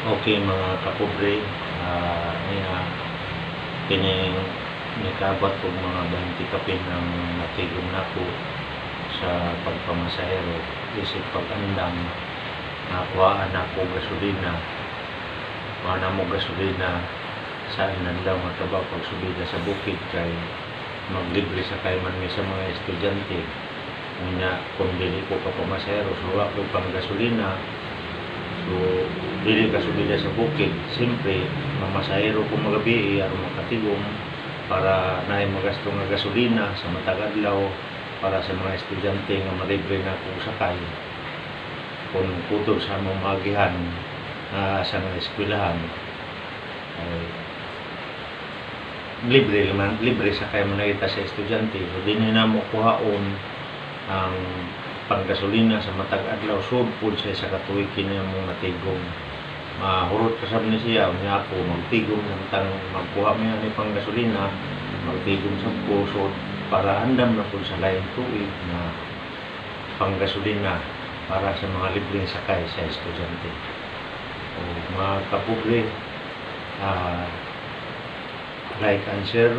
Okay mga kapobre, niya kini nikaabot kog mga 20 kapin ang natigom nako sa pagpamasahero isip pag-andam nakuhaan ako gasolina. Kuha na mo gasolina sa inandam nga trabaho pagsubida sa bukid kay maglibre sa kay man mi sa mga estudyante. Unya kung dili ko papamasahero so wa ko pang gasolina. So, dili ka subida sa bukid, siyempre, mamasahero ko magabi, aron makatigom para naay magasto nga gasolina sa matag adlaw para sa mga estudyante nga malibre na kung sakay. Kung putol sa among maagihan sa mga eskwelahan, ay libre sakay mo nakita sa estudyante. So, di na mo kuhaon ang panggasolina sa matag adlaw sudpod siya sa katuig kini mong natigom. Mahurot kasab ni siya unya ako magtigom samtang magkuha mi ani panggasolina magtigom sa puso para andam na pud sa lain tuig na panggasolina para sa mga libreng sakay sa estudyante. O mga kapobre, like and share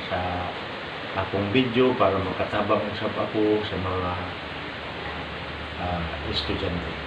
sa akong video para makatabang usab ako sa mga estudyante.